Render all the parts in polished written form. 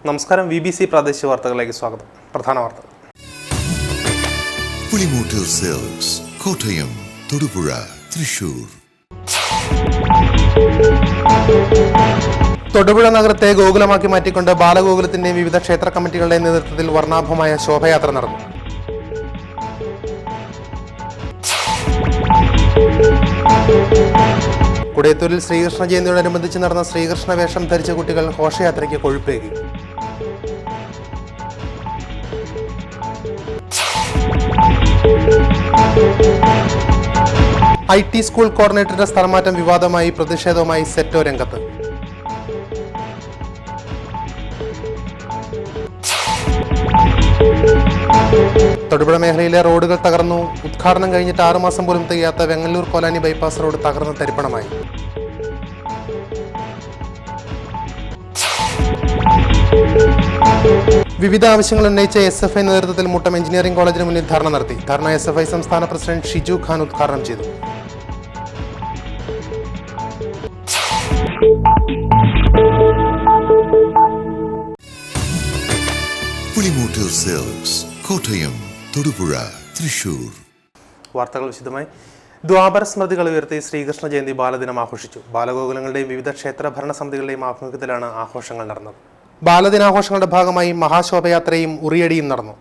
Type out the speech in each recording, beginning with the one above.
നമസ്കാരം. BBC പ്രാദേശിക വാർത്തകളിലേക്ക് സ്വാഗതം. പ്രധാന വാർത്തകൾ. പുളിമൂട്ടിൽ സെൽസ്, കോട്ടയം, തൊടുപുഴ, തൃശൂർ. തൊടുപുഴ നഗരത്തെ ഗോകുലമാക്കി മാറ്റിക്കൊണ്ട് ബാലഗോകുലത്തിന്റെയും വിവിധ ക്ഷേത്ര കമ്മിറ്റികളുടെയും നേതൃത്വത്തിൽ വർണ്ണാഭമായ ശോഭയാത്ര നടന്നു. കുടയത്തൂരിൽ ശ്രീകൃഷ്ണ ജയന്തിയോടനുബന്ധിച്ച് നടന്ന ശ്രീകൃഷ്ണ വേഷം ധരിച്ച കുട്ടികൾ ഘോഷയാത്രയ്ക്ക് കൊഴുപ്പേകി. IT സ്കൂൾ കോർഡിനേറ്ററുടെ സ്ഥലമാറ്റം വിവാദമായി പ്രതിഷേധവുമായി സെറ്റോ രംഗത്ത്. തൊടുപുഴ മേഖലയിലെ റോഡുകൾ തകർന്നു. ഉദ്ഘാടനം കഴിഞ്ഞിട്ട് 6 മാസം പോലും തികയാത്ത വെങ്ങല്ലൂർ കോലാനി ബൈപ്പാസ് റോഡ് തകർന്ന് തരിപ്പണമായി. വിവിധ ആവശ്യങ്ങൾ ഉന്നയിച്ച SFI നേതൃത്വത്തിൽ മുട്ടം എഞ്ചിനീയറിംഗ് കോളേജിന് മുന്നിൽ ധർണ നടത്തി. ധർണ SFI സംസ്ഥാന പ്രസിഡന്റ് ഷിജു ഖാൻ ഉദ്ഘാടനം ചെയ്തു. പുളിമൂട്ടിൽ സെൽസ്, കോട്ടയം, തൊടുപുഴ, തൃശൂർ. വാർത്തകൾ വിശദമായി. ദ്വാപര സ്മൃതികൾ ഉയർത്തി ശ്രീകൃഷ്ണ ജയന്തി ബാലദിനം ആഘോഷിച്ചു. ബാലഗോകുലങ്ങളുടെയും വിവിധ ക്ഷേത്ര ഭരണസമിതികളുടെയും ആഭിമുഖ്യത്തിലാണ് ആഘോഷങ്ങൾ നടന്നത്. ബാലദിനാഘോഷങ്ങളുടെ ഭാഗമായി മഹാശോഭയാത്രയും ഉറിയടിയും നടന്നു.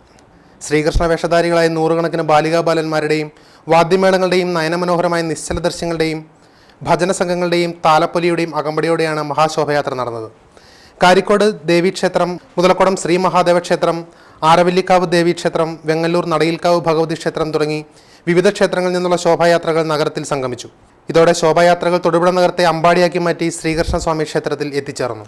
ശ്രീകൃഷ്ണ വേഷധാരികളായ 100 കണക്കിന് ബാലികാ ബാലന്മാരുടെയും വാദ്യമേളങ്ങളുടെയും നയനമനോഹരമായ നിശ്ചല ദൃശ്യങ്ങളുടെയും ഭജന സംഘങ്ങളുടെയും താലപ്പൊലിയുടെയും അകമ്പടിയോടെയാണ് മഹാശോഭയാത്ര നടന്നത്. കാരിക്കോട് ദേവീക്ഷേത്രം, മുതലക്കുളം ശ്രീ മഹാദേവ ക്ഷേത്രം, ആരവല്ലിക്കാവ് ദേവീക്ഷേത്രം, വെങ്ങല്ലൂർ നടയിൽക്കാവ് ഭഗവതി ക്ഷേത്രം തുടങ്ങി വിവിധ ക്ഷേത്രങ്ങളിൽ നിന്നുള്ള ശോഭായാത്രകൾ നഗരത്തിൽ സംഗമിച്ചു. ഇതോടെ ശോഭായാത്രകൾ തൊടുപുഴ നഗരത്തെ അമ്പാടിയാക്കി മാറ്റി ശ്രീകൃഷ്ണസ്വാമി ക്ഷേത്രത്തിൽ എത്തിച്ചേർന്നു.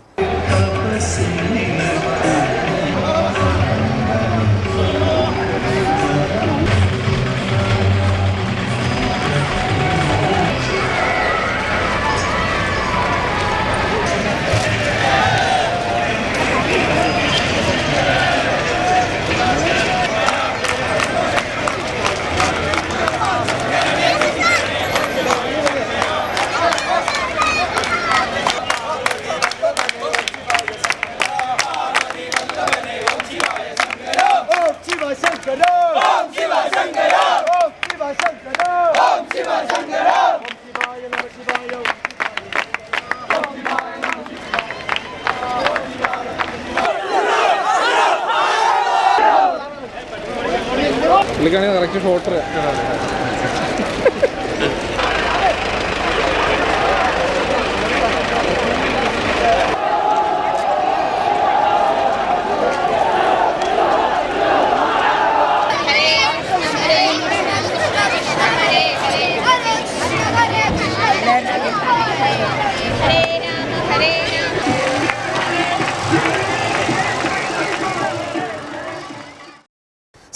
പുള്ളിക്കാണെങ്കിൽ കറക്റ്റ് ഫോട്ടോ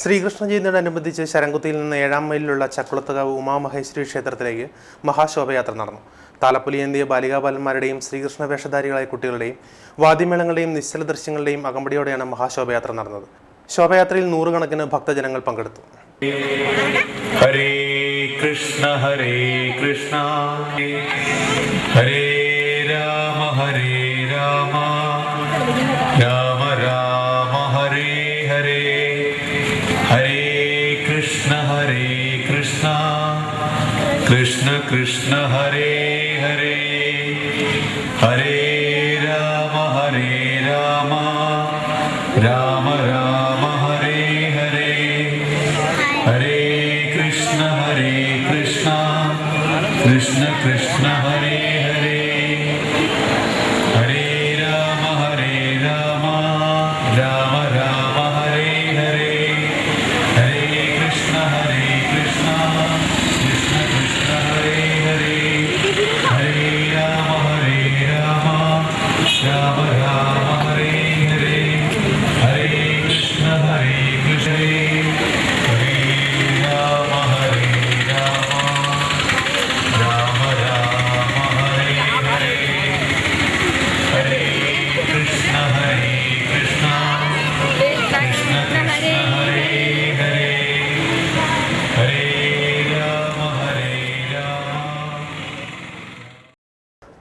ശ്രീകൃഷ്ണ ജയന്തിയോടനുബന്ധിച്ച് ശരംകുത്തിയിൽ നിന്ന് 7-ാം മൈലിലുള്ള ചക്കുളത്തുകാവ് ഉമാമഹേശ്വരി ക്ഷേത്രത്തിലേക്ക് മഹാശോഭയാത്ര നടന്നു. താലപ്പൊലിയേന്തിയ ബാലികാബാലന്മാരുടെയും ശ്രീകൃഷ്ണ വേഷധാരികളായ കുട്ടികളുടെയും വാദ്യമേളങ്ങളുടെയും നിശ്ചല ദൃശ്യങ്ങളുടെയും അകമ്പടിയോടെയാണ് മഹാശോഭയാത്ര നടന്നത്. ശോഭയാത്രയിൽ 100 കണക്കിന് ഭക്തജനങ്ങൾ പങ്കെടുത്തു. ഹരേ കൃഷ്ണ ഹരേ കൃഷ്ണ ഹരേ രാമ ഹരേ രാമ രാമ രാമ ഹരേ ഹരേ ഹരേ കൃഷ്ണ കൃഷ്ണ കൃഷ്ണ ഹരേ ഹരേ ഹരേ രാമ രാമ രാമ ഹരേ ഹരേ ഹരേ കൃഷ്ണ കൃഷ്ണ കൃഷ്ണ ഹരേ ഹരേ ഹരേ രാമ രാമ രാമ ഹരേ ഹരേ ഹരേ കൃഷ്ണ കൃഷ്ണ കൃഷ്ണ ഹരേ ഹരേ ഹരേ രാമ രാമ രാമ ഹരേ ഹരേ ഹരേ കൃഷ്ണ ഹരേ രാമ രാമ രാമ ഹരേ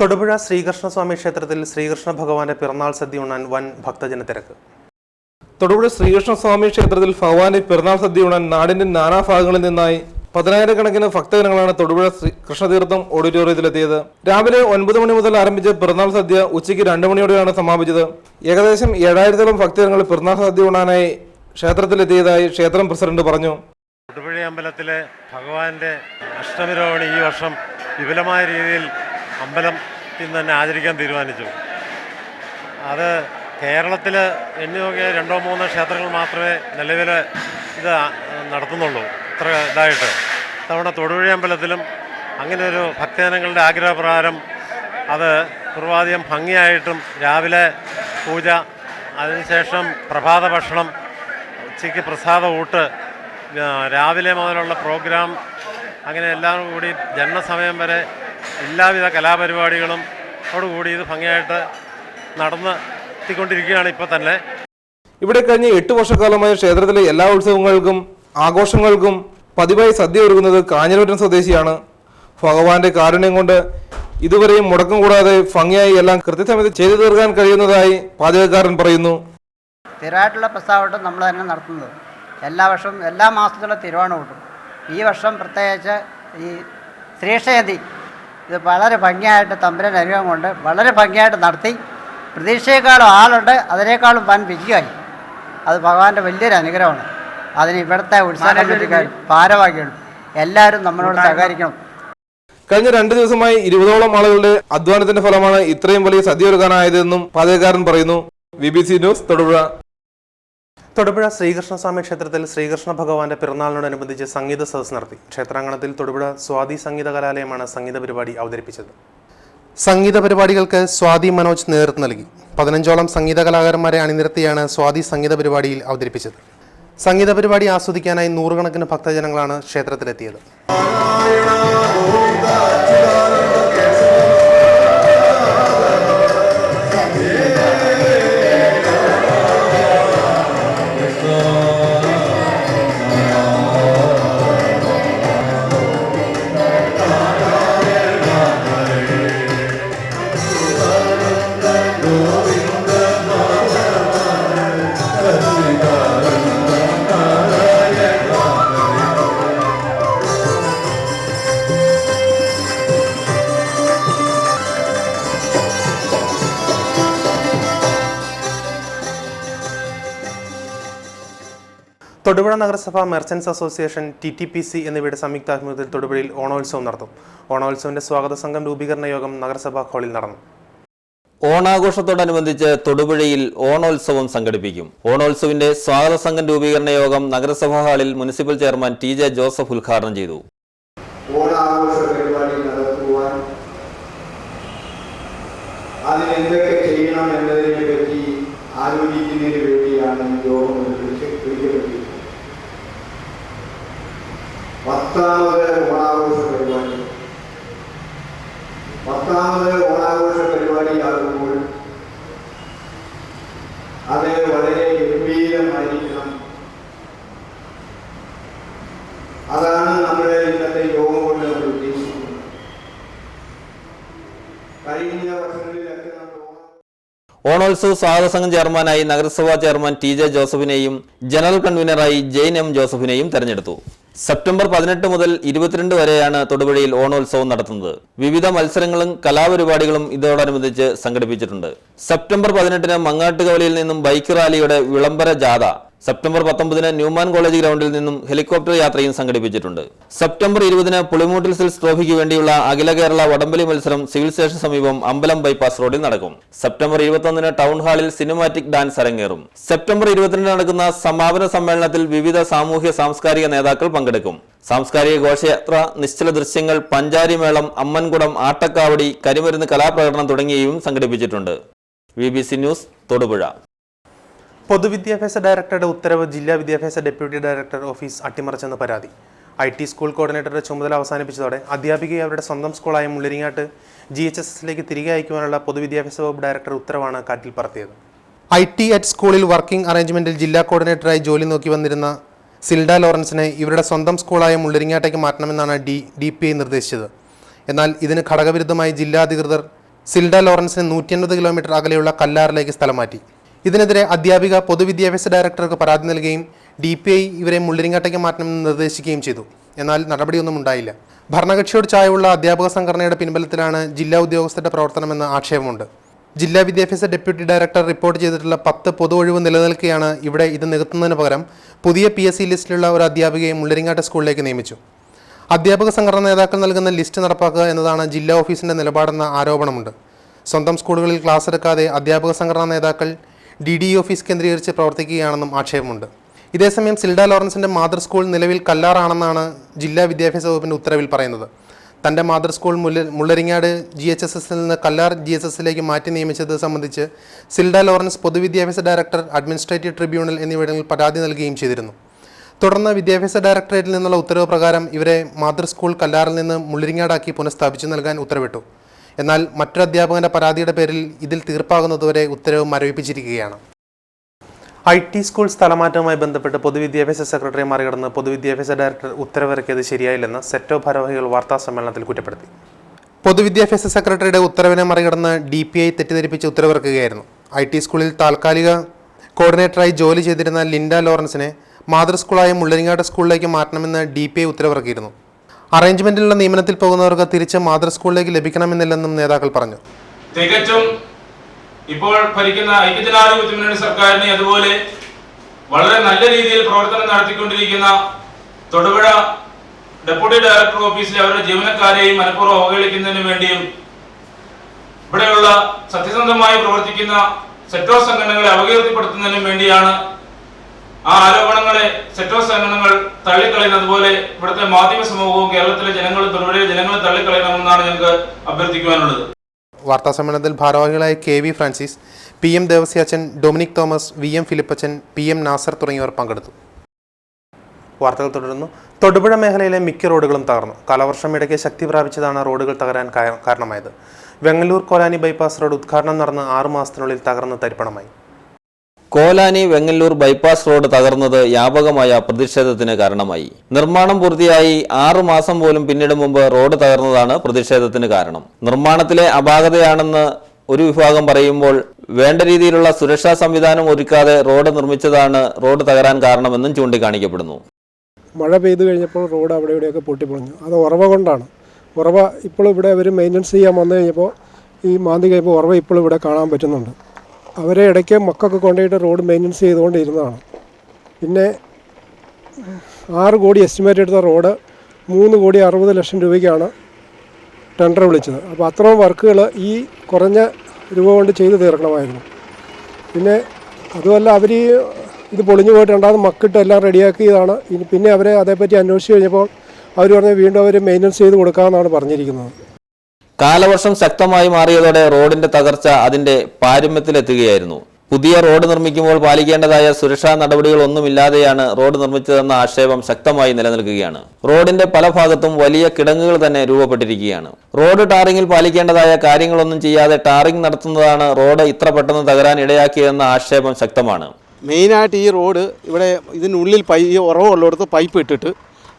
തൊടുപുഴ ശ്രീകൃഷ്ണസ്വാമി ക്ഷേത്രത്തിൽ ശ്രീകൃഷ്ണ ഭഗവാന്റെ പിറന്നാൾ സദ്യ ഉണ്ണാൻ വൻ ഭക്തജന തിരക്ക്. തൊടുപുഴ ശ്രീകൃഷ്ണസ്വാമി ക്ഷേത്രത്തിൽ ഭഗവാന്റെ പിറന്നാൾ സദ്യ ഉണ്ണാൻ നാടിന്റെ നാനാഭാഗങ്ങളിൽ നിന്നായി പതിനായിരക്കണക്കിന് ഭക്തജനങ്ങളാണ് തൊടുപുഴ കൃഷ്ണതീർത്ഥം ഓഡിറ്റോറിയത്തിലെത്തിയത്. രാവിലെ 9 മണി മുതൽ ആരംഭിച്ച പിറന്നാൾ സദ്യ ഉച്ചയ്ക്ക് 2 മണിയോടെയാണ് സമാപിച്ചത്. ഏകദേശം 7000-ഓളം ഭക്തജനങ്ങൾ പിറന്നാൾ സദ്യ ഉണ്ണാനായി ക്ഷേത്രത്തിലെത്തിയതായി ക്ഷേത്രം പ്രസിഡന്റ് പറഞ്ഞു. തൊടുപുഴ അമ്പലത്തിലെ ഭഗവാന്റെ അഷ്ടമിരോഹിണി ഈ വർഷം വിപുലമായ രീതിയിൽ അമ്പലത്തിൽ തന്നെ ആചരിക്കാൻ തീരുമാനിച്ചു. അത് കേരളത്തിൽ എണ്ണി നോക്കിയ 2-3 ക്ഷേത്രങ്ങൾ മാത്രമേ നിലവിൽ ഇത് നടത്തുന്നുള്ളൂ. ഇത്ര ഇതായിട്ട് തവണ തൊടുപുഴ അമ്പലത്തിലും അങ്ങനെ ഒരു ഭക്തജനങ്ങളുടെ ആഗ്രഹപ്രകാരം അത് പൂർവാധികം ഭംഗിയായിട്ടും രാവിലെ പൂജ, അതിനുശേഷം പ്രഭാത ഭക്ഷണം, ഉച്ചയ്ക്ക് പ്രസാദ ഊട്ട്, രാവിലെ മുതലുള്ള പ്രോഗ്രാം, അങ്ങനെ എല്ലാം കൂടി ജനനസമയം വരെ എല്ലാവിധ കലാപരിപാടികളും ഓടുകൂടി ഇത് ഭംഗിയായിട്ട് നടന്നെത്തിക്കൊണ്ടിരിക്കുകയാണ് ഇപ്പോൾ തന്നെ. ഇവിടെ കഴിഞ്ഞ 8 വർഷക്കാലമായി ക്ഷേത്രത്തിലെ എല്ലാ ഉത്സവങ്ങൾക്കും ആഘോഷങ്ങൾക്കും പതിവായി സദ്യ ഒരുക്കുന്നത് കാഞ്ഞിരമറ്റം സ്വദേശിയാണ്. ഭഗവാന്റെ കാരുണ്യം കൊണ്ട് ഇതുവരെയും മുടക്കം കൂടാതെ ഭംഗിയായി എല്ലാം കൃത്യസമയത്ത് ചെയ്തു തീർക്കാൻ കഴിയുന്നതായി പാചകക്കാരൻ പറയുന്നു. സ്ഥിരമായിട്ടുള്ള പ്രസാദം നമ്മൾ തന്നെ നടത്തുന്നത്. എല്ലാ വർഷവും എല്ലാ മാസത്തിലും തിരുവോണം കൂട്ടും. ഈ വർഷം പ്രത്യേകിച്ച് ഈ ശ്രീക്ഷേതി ഇത് വളരെ ഭംഗിയായിട്ട് തമ്പുരാൻ അനുഗ്രഹം കൊണ്ട് വളരെ ഭംഗിയായിട്ട് നടത്തി. പ്രതീക്ഷയെക്കാളും ആളുണ്ട്, അതിനേക്കാളും വൻ വിജയമായി. അത് ഭഗവാന്റെ വലിയൊരു അനുഗ്രഹമാണ്. അതിന് ഇവിടുത്തെ ഉത്സവ കമ്മിറ്റിക്കാർ ഭാരവാഹികളും എല്ലാവരും നമ്മളോട് സഹകരിക്കണം. കഴിഞ്ഞ 2 ദിവസമായി 20ഓളം ആളുകളുടെ അധ്വാനത്തിന്റെ ഫലമാണ് ഇത്രയും വലിയ സദ്യ ഒരുക്കാനായതെന്നും പാചകക്കാരൻ പറയുന്നു. BBC news Thodupuzha. തൊടുപുഴ ശ്രീകൃഷ്ണസ്വാമി ക്ഷേത്രത്തിൽ ശ്രീകൃഷ്ണ ഭഗവാന്റെ പിറന്നാളിനോടനുബന്ധിച്ച് സംഗീത സദസ്സ് നടത്തി. ക്ഷേത്രാങ്കണത്തിൽ തൊടുപുഴ സ്വാതി സംഗീത കലാലയമാണ് സംഗീത പരിപാടി അവതരിപ്പിച്ചത്. സംഗീത പരിപാടികൾക്ക് സ്വാതി മനോജ് നേതൃത്വം നൽകി. 15ഓളം സംഗീത കലാകാരന്മാരെ അണിനിരത്തിയാണ് സ്വാതി സംഗീത പരിപാടിയിൽ അവതരിപ്പിച്ചത്. സംഗീത പരിപാടി ആസ്വദിക്കാനായി 100 കണക്കിന് ഭക്തജനങ്ങളാണ് ക്ഷേത്രത്തിലെത്തിയത്. തൊടുപുഴ നഗരസഭ മെർച്ചൻസ് അസോസിയേഷൻ, TTPC എന്നിവയുടെ സംയുക്താഭിമുഖ്യത്തിൽ തൊടുപുഴയിൽ ഓണോത്സവം നടത്തും. ഓണോത്സവത്തിന്റെ സ്വാഗത സംഘം രൂപീകരണ യോഗം നഗരസഭാ ഹാളിൽ നടന്നു. ഓണാഘോഷത്തോടനുബന്ധിച്ച് തൊടുപുഴയിൽ ഓണോത്സവം സംഘടിപ്പിക്കും. ഓണോത്സവിന്റെ സ്വാഗത സംഘം രൂപീകരണ യോഗം നഗരസഭാ ഹാളിൽ മുനിസിപ്പൽ ചെയർമാൻ TJ ജോസഫ് ഉദ്ഘാടനം ചെയ്തു. ഓണാഘോഷ പരിപാടി നടത്തുവാൻ അതിനെന്തൊക്കെ ചെയ്യണം എന്നതിനെ പറ്റി ആലോചിക്കുന്നതിന് വേണ്ടിയാണ് ഈ യോഗം വിളിക്കപ്പെട്ടിരിക്കുന്നത്. 10ാമത് ഓണാഘോഷ പരിപാടി 10ാമത് ഓണാഘോഷ പരിപാടിയാകുമ്പോൾ അത് വളരെ ഗംഭീരമായിരിക്കണം. അതാണ് നമ്മുടെ ഇന്നത്തെ യോഗം കൊണ്ട് നമ്മൾ ഉദ്ദേശിക്കുന്നത്. കഴിഞ്ഞ വർഷങ്ങളിലൊക്കെ നമ്മൾ ഓണോത്സവ് സ്വാഗത സംഘം ചെയർമാനായി നഗരസഭാ ചെയർമാൻ TJ ജോസഫിനെയും ജനറൽ കൺവീനറായി ജെയിൻ M ജോസഫിനെയും തെരഞ്ഞെടുത്തു. സെപ്റ്റംബർ 18 മുതൽ 22 വരെയാണ് തൊടുപുഴയിൽ ഓണോത്സവം നടത്തുന്നത്. വിവിധ മത്സരങ്ങളും കലാപരിപാടികളും ഇതോടനുബന്ധിച്ച് സംഘടിപ്പിച്ചിട്ടുണ്ട്. സെപ്റ്റംബർ 18 മങ്ങാട്ടുകവലിയിൽ നിന്നും ബൈക്ക് റാലിയുടെ വിളംബര ജാഥ, സെപ്റ്റംബർ 19 ന്യൂമാൻ കോളേജ് ഗ്രൗണ്ടിൽ നിന്നും ഹെലികോപ്റ്റർ യാത്രയും സംഘടിപ്പിച്ചിട്ടുണ്ട്. സെപ്റ്റംബർ 20 പുളിമൂട്ടിൽ സിൽസ് ട്രോഫിക്ക് വേണ്ടിയുള്ള അഖില കേരള വടംവലി മത്സരം സിവിൽ സ്റ്റേഷൻ സമീപം അമ്പലം ബൈപ്പാസ് റോഡിൽ നടക്കും. സെപ്റ്റംബർ 21 ടൗൺ ഹാളിൽ സിനിമാറ്റിക് ഡാൻസ് അരങ്ങേറും. സെപ്റ്റംബർ 22 നടക്കുന്ന സമാപന സമ്മേളനത്തിൽ വിവിധ സാമൂഹ്യ സാംസ്കാരിക നേതാക്കൾ പങ്കെടുക്കും. സാംസ്കാരിക ഘോഷയാത്ര, നിശ്ചല ദൃശ്യങ്ങൾ, പഞ്ചാരി മേളം, അമ്മൻകുടം, ആട്ടക്കാവടി, കരിമരുന്ന് കലാപ്രകടനം തുടങ്ങിയവയും സംഘടിപ്പിച്ചിട്ടുണ്ട്. BBC news Thodupuzha. പൊതുവിദ്യാഭ്യാസ ഡയറക്ടറുടെ ഉത്തരവ് ജില്ലാ വിദ്യാഭ്യാസ ഡെപ്യൂട്ടി ഡയറക്ടർ ഓഫീസ് അട്ടിമറിച്ചെന്ന് പരാതി. IT സ്കൂൾ കോർഡിനേറ്ററുടെ ചുമതല അവസാനിപ്പിച്ചതോടെ അധ്യാപികയെ അവരുടെ സ്വന്തം സ്കൂളായ മുള്ളരിങ്ങാട്ട് GHSലേക്ക് തിരികെ അയക്കുവാനുള്ള പൊതുവിദ്യാഭ്യാസ വകുപ്പ് ഡയറക്ടർ ഉത്തരവാണ് കാറ്റിൽ പറത്തിയത്. IT at സ്കൂളിൽ വർക്കിംഗ് അറേഞ്ച്മെന്റിൽ ജില്ലാ കോർഡിനേറ്ററായി ജോലി നോക്കി വന്നിരുന്ന സിൽഡ ലോറൻസിനെ ഇവരുടെ സ്വന്തം സ്കൂളായ മുള്ളരിങ്ങാട്ടേക്ക് മാറ്റണമെന്നാണ് DPI നിർദ്ദേശിച്ചത്. എന്നാൽ ഇതിന് ഘടകവിരുദ്ധമായി ജില്ലാ അധികൃതർ സിൽഡ ലോറൻസിന് 180 കിലോമീറ്റർ അകലെയുള്ള കല്ലാറിലേക്ക് സ്ഥലം മാറ്റി. ഇതിനെതിരെ അധ്യാപിക പൊതുവിദ്യാഭ്യാസ ഡയറക്ടർക്ക് പരാതി നൽകുകയും DPI ഇവരെ മുള്ളിരിങ്ങാട്ടേക്ക് മാറ്റണമെന്ന് നിർദ്ദേശിക്കുകയും ചെയ്തു. എന്നാൽ നടപടിയൊന്നും ഉണ്ടായില്ല. ഭരണകക്ഷിയോട് ചായവുള്ള അധ്യാപക സംഘടനയുടെ പിൻബലത്തിലാണ് ജില്ലാ ഉദ്യോഗസ്ഥരുടെ പ്രവർത്തനമെന്ന് ആക്ഷേപമുണ്ട്. ജില്ലാ വിദ്യാഭ്യാസ ഡെപ്യൂട്ടി ഡയറക്ടർ റിപ്പോർട്ട് ചെയ്തിട്ടുള്ള 10 പൊതു ഒഴിവ് നിലനിൽക്കെയാണ് ഇവിടെ ഇത് നികത്തുന്നതിന് പകരം പുതിയ PSC ലിസ്റ്റിലുള്ള ഒരു അധ്യാപികയെ മുള്ളിരിങ്ങാട്ട് സ്കൂളിലേക്ക് നിയമിച്ചു. അധ്യാപക സംഘടനാ നേതാക്കൾ നൽകുന്ന ലിസ്റ്റ് നടപ്പാക്കുക എന്നതാണ് ജില്ലാ ഓഫീസിന്റെ നിലപാടെന്ന ആരോപണമുണ്ട്. സ്വന്തം സ്കൂളുകളിൽ ക്ലാസ് എടുക്കാതെ അധ്യാപക സംഘടനാ നേതാക്കൾ DDE ഓഫീസ് കേന്ദ്രീകരിച്ച് പ്രവർത്തിക്കുകയാണെന്നും ആക്ഷേപമുണ്ട്. ഇതേസമയം സിൽഡ ലോറൻസിന്റെ മാതൃ സ്കൂൾ നിലവിൽ കല്ലാറാണെന്നാണ് ജില്ലാ വിദ്യാഭ്യാസ വകുപ്പിന്റെ ഉത്തരവിൽ പറയുന്നത്. തന്റെ മാതൃ സ്കൂൾ മുള്ളരിങ്ങാട് GHSSൽ നിന്ന് കല്ലാർ GSSലേക്ക് മാറ്റി നിയമിച്ചത് സംബന്ധിച്ച് സിൽഡ ലോറൻസ് പൊതുവിദ്യാഭ്യാസ ഡയറക്ടർ, അഡ്മിനിസ്ട്രേറ്റീവ് ട്രിബ്യൂണൽ എന്നിവിടങ്ങളിൽ പരാതി നൽകുകയും ചെയ്തിരുന്നു. തുടർന്ന് വിദ്യാഭ്യാസ ഡയറക്ടറേറ്റിൽ നിന്നുള്ള ഉത്തരവ് പ്രകാരം ഇവരെ മാതൃ സ്കൂൾ കല്ലാറിൽ നിന്ന് മുള്ളിരിങ്ങാടാക്കി പുനഃസ്ഥാപിച്ചു നൽകാൻ ഉത്തരവിട്ടു. എന്നാൽ മറ്റൊരു അധ്യാപകന്റെ പരാതിയുടെ പേരിൽ ഇതിൽ തീർപ്പാകുന്നതുവരെ ഉത്തരവ് മരവിപ്പിച്ചിരിക്കുകയാണ്. IT സ്കൂൾ സ്ഥലമാറ്റവുമായി ബന്ധപ്പെട്ട് പൊതുവിദ്യാഭ്യാസ സെക്രട്ടറിയെ മറികടന്ന് പൊതുവിദ്യാഭ്യാസ ഡയറക്ടർ ഉത്തരവിറക്കിയത് ശരിയായില്ലെന്ന് സെറ്റോ ഭാരവാഹികൾ വാർത്താസമ്മേളനത്തിൽ കുറ്റപ്പെടുത്തി. പൊതുവിദ്യാഭ്യാസ സെക്രട്ടറിയുടെ ഉത്തരവിനെ മറികടന്ന് DPI തെറ്റിദ്ധരിപ്പിച്ച് ഉത്തരവിറക്കുകയായിരുന്നു. IT സ്കൂളിൽ താൽക്കാലിക കോർഡിനേറ്ററായി ജോലി ചെയ്തിരുന്ന ലിൻഡ ലോറൻസിനെ മാതൃ സ്കൂളായ മുള്ളരിങ്ങാട് സ്കൂളിലേക്ക് മാറ്റണമെന്ന് DPI ഉത്തരവിറക്കിയിരുന്നു. അറേഞ്ച്മെന്റിലുള്ള നിയമനത്തിൽ പോകുന്നവർക്ക് തിരിച്ച് മാതൃ സ്കൂളിലേക്ക് ലഭിക്കണമെന്നില്ലെന്നും നേതാക്കൾ പറഞ്ഞു. തികച്ചും ഇപ്പോൾ ഭരിക്കുന്ന ഐക്യജനാധിപത്യ മുന്നണി സർക്കാരിനെ അതുപോലെ വളരെ നല്ല രീതിയിൽ പ്രവർത്തനം നടത്തിക്കൊണ്ടിരിക്കുന്ന തൊടുപുഴ ഡെപ്യൂട്ടി ഡയറക്ടർ ഓഫീസിലെ അവരുടെ ജീവനക്കാരെയും മനഃപൂർവ്വം അവഹേളിക്കുന്നതിന് വേണ്ടിയും ഇവിടെയുള്ള സത്യസന്ധമായി പ്രവർത്തിക്കുന്ന സെക്ടർ സംഘടനകളെ അപകീർത്തിപ്പെടുത്തുന്നതിനും വേണ്ടിയാണ് ആ ആരോപണങ്ങളെ സെക്ടർ സംഘടനകൾ തള്ളിക്കളയുന്നത് പോലെ ഇവിടുത്തെ മാധ്യമ സമൂഹവും കേരളത്തിലെ ജനങ്ങളും തൊടുപുഴയിലെ ജനങ്ങളും തള്ളിക്കളയണമെന്നാണ് ഞങ്ങൾക്ക് അഭ്യർത്ഥിക്കുവാനുള്ളത്. വാർത്താസമ്മേളനത്തിൽ ഭാരവാഹികളായ KV Francis, PM Devasyachan, Dominic Thomas, VM ഫിലിപ്പച്ചൻ, PM Nasar തുടങ്ങിയവർ പങ്കെടുത്തു. വാർത്തകൾ തുടരുന്നു. തൊടുപുഴ മേഖലയിലെ മിക്ക റോഡുകളും തകർന്നു. കാലവർഷം ഇടയ്ക്ക് ശക്തി പ്രാപിച്ചതാണ് റോഡുകൾ തകരാൻ കാരണമായത്. വെങ്ങല്ലൂർ കോലാനി ബൈപ്പാസ് റോഡ് ഉദ്ഘാടനം നടന്ന് 6 മാസത്തിനുള്ളിൽ തകർന്ന് തരിപ്പണമായി. കോലാനി വെങ്ങല്ലൂർ ബൈപ്പാസ് റോഡ് തകർന്നത് വ്യാപകമായ പ്രതിഷേധത്തിന് കാരണമായി. നിർമ്മാണം പൂർത്തിയായി 6 മാസം പോലും പിന്നിടും മുമ്പ് റോഡ് തകർന്നതാണ് പ്രതിഷേധത്തിന് കാരണം. നിർമ്മാണത്തിലെ അപാകതയാണെന്ന് ഒരു വിഭാഗം പറയുമ്പോൾ വേണ്ട രീതിയിലുള്ള സുരക്ഷാ സംവിധാനം ഒരുക്കാതെ റോഡ് നിർമ്മിച്ചതാണ് റോഡ് തകരാൻ കാരണമെന്നും ചൂണ്ടിക്കാണിക്കപ്പെടുന്നു. മഴ പെയ്തു കഴിഞ്ഞപ്പോൾ റോഡ് അവിടെ ഇവിടെയൊക്കെ പൊട്ടിപ്പൊളിഞ്ഞു. അത് ഉറവ കൊണ്ടാണ്. ഉറവ ഇപ്പോൾ ഇവിടെ അവർ മെയിൻ്റനൻസ് ചെയ്യാൻ വന്നു കഴിഞ്ഞപ്പോൾ ഈ മാന്തി കഴിയുമ്പോൾ ഉറവ ഇപ്പോൾ ഇവിടെ കാണാൻ പറ്റുന്നുണ്ട്. അവരെ ഇടയ്ക്ക് മക്കൊക്കെ കൊണ്ടുപോയിട്ട് റോഡ് മെയിൻ്റനൻസ് ചെയ്തുകൊണ്ടിരുന്നതാണ്. പിന്നെ 6 കോടി എസ്റ്റിമേറ്റ് എടുത്ത റോഡ് 3,60,00,000 രൂപയ്ക്കാണ് ടെൻഡർ വിളിച്ചത്. അപ്പോൾ അത്രയും വർക്കുകൾ ഈ കുറഞ്ഞ രൂപ കൊണ്ട് ചെയ്ത് തീർക്കണമായിരുന്നു. പിന്നെ അതുമല്ല അവർ ഇത് പൊളിഞ്ഞു പോയിട്ട് രണ്ടാമത് മക്കിട്ട് എല്ലാം റെഡിയാക്കിയതാണ്. പിന്നെ അവരെ അതേപ്പറ്റി അന്വേഷിച്ച് കഴിഞ്ഞപ്പോൾ അവർ പറഞ്ഞ് വീണ്ടും അവർ മെയിൻ്റനൻസ് ചെയ്ത് കൊടുക്കാമെന്നാണ് പറഞ്ഞിരിക്കുന്നത്. കാലവർഷം ശക്തമായി മാറിയതോടെ റോഡിന്റെ തകർച്ച അതിന്റെ പാരമ്യത്തിലെത്തുകയായിരുന്നു. പുതിയ റോഡ് നിർമ്മിക്കുമ്പോൾ പാലിക്കേണ്ടതായ സുരക്ഷാ നടപടികളൊന്നുമില്ലാതെയാണ് റോഡ് നിർമ്മിച്ചതെന്ന ആക്ഷേപം ശക്തമായി നിലനിൽക്കുകയാണ്. റോഡിന്റെ പല ഭാഗത്തും വലിയ കിടങ്ങുകൾ തന്നെ രൂപപ്പെട്ടിരിക്കുകയാണ്. റോഡ് ടാറിങ്ങിൽ പാലിക്കേണ്ടതായ കാര്യങ്ങളൊന്നും ചെയ്യാതെ ടാറിങ് നടത്തുന്നതാണ് റോഡ് ഇത്ര പെട്ടെന്ന് തകരാൻ ഇടയാക്കിയതെന്ന ആക്ഷേപം ശക്തമാണ്. മെയിനായിട്ട് ഈ റോഡ് ഇവിടെ ഇതിനുള്ളിൽ ഉറവുള്ളിടത്ത് പൈപ്പ് ഇട്ടിട്ട്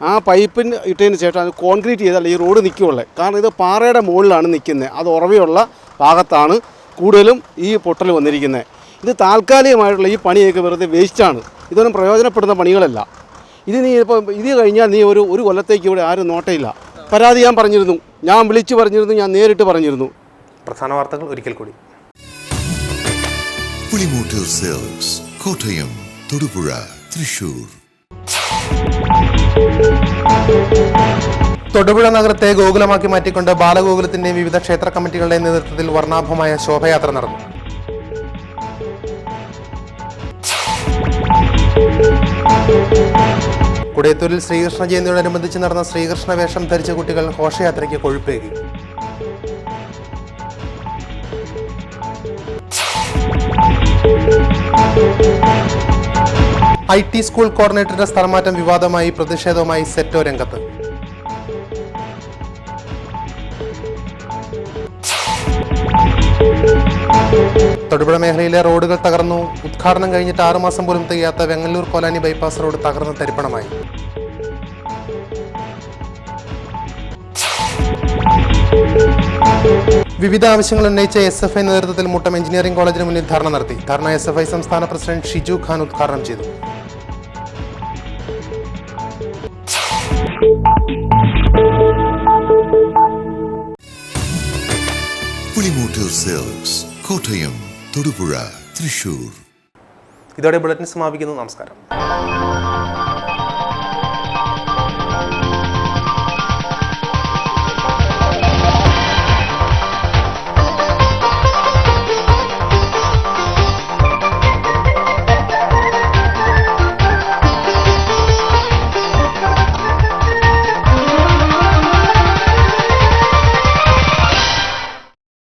ആ പൈപ്പിന് ഇട്ടതിന് ശേഷം അത് കോൺക്രീറ്റ് ചെയ്താൽ ഈ റോഡ് നിൽക്കുകയുള്ളൂ. കാരണം ഇത് പാറയുടെ മുകളിലാണ് നിൽക്കുന്നത്. അത് ഉറവയുള്ള ഭാഗത്താണ് കൂടുതലും ഈ പൊട്ടൽ വന്നിരിക്കുന്നത്. ഇത് താൽക്കാലികമായിട്ടുള്ള ഈ പണിയൊക്കെ വെറുതെ വേസ്റ്റാണ്. ഇതൊന്നും പ്രയോജനപ്പെടുന്ന പണികളല്ല. ഇത് നീ ഇപ്പോൾ ഇത് കഴിഞ്ഞാൽ നീ ഒരു കൊല്ലത്തേക്ക് ഇവിടെ ആരും നോട്ടയില്ല. പരാതി ഞാൻ പറഞ്ഞിരുന്നു, ഞാൻ വിളിച്ചു പറഞ്ഞിരുന്നു, ഞാൻ നേരിട്ട് പറഞ്ഞിരുന്നു. പ്രധാന വാർത്തകൾ ഒരിക്കൽ കൂടി. പുളിമൂട്ടിൽ സെൽസ്, കോട്ടയം, തൊടുപുഴ, തൃശൂർ. തൊടുപുഴ നഗരത്തെ ഗോകുലമാക്കി മാറ്റിക്കൊണ്ട് ബാലഗോകുലത്തിന്റെ വിവിധ ക്ഷേത്ര കമ്മിറ്റികളുടെ നേതൃത്വത്തിൽ വർണ്ണാഭമായ ശോഭയാത്ര നടന്നു. കുടയത്തൂരിൽ ശ്രീകൃഷ്ണ ജയന്തിയോടനുബന്ധിച്ച് നടന്ന ശ്രീകൃഷ്ണ വേഷം ധരിച്ച കുട്ടികൾ ഘോഷയാത്രയ്ക്ക് കൊഴുപ്പേകി. IT സ്കൂൾ കോർഡിനേറ്ററുടെ സ്ഥലമാറ്റം വിവാദമായി പ്രതിഷേധവുമായി സെറ്റോ രംഗത്ത്. തൊടുപുഴ മേഖലയിലെ റോഡുകൾ തകർന്നു. ഉദ്ഘാടനം കഴിഞ്ഞിട്ട് 6 മാസം പോലും തികയാത്ത വെങ്ങല്ലൂർ കോലാനി ബൈപ്പാസ് റോഡ് തകർന്ന് തരിപ്പണമായി. വിവിധ ആവശ്യങ്ങൾ ഉന്നയിച്ച SFI നേതൃത്വത്തിൽ മുട്ടം എഞ്ചിനീയറിംഗ് കോളേജിന് മുന്നിൽ ധർണ നടത്തി. ധർണ SFI സംസ്ഥാന പ്രസിഡന്റ് ഷിജു ഖാൻ ഉദ്ഘാടനം ചെയ്തു. പുളിമൂട്ടിൽ സിൽക്സ്, കോട്ടയം, തൊടുപുഴ, തൃശൂർ. ഇതോടെ ബുള്ളറ്റിൻ സമാപിക്കുന്നു. നമസ്കാരം.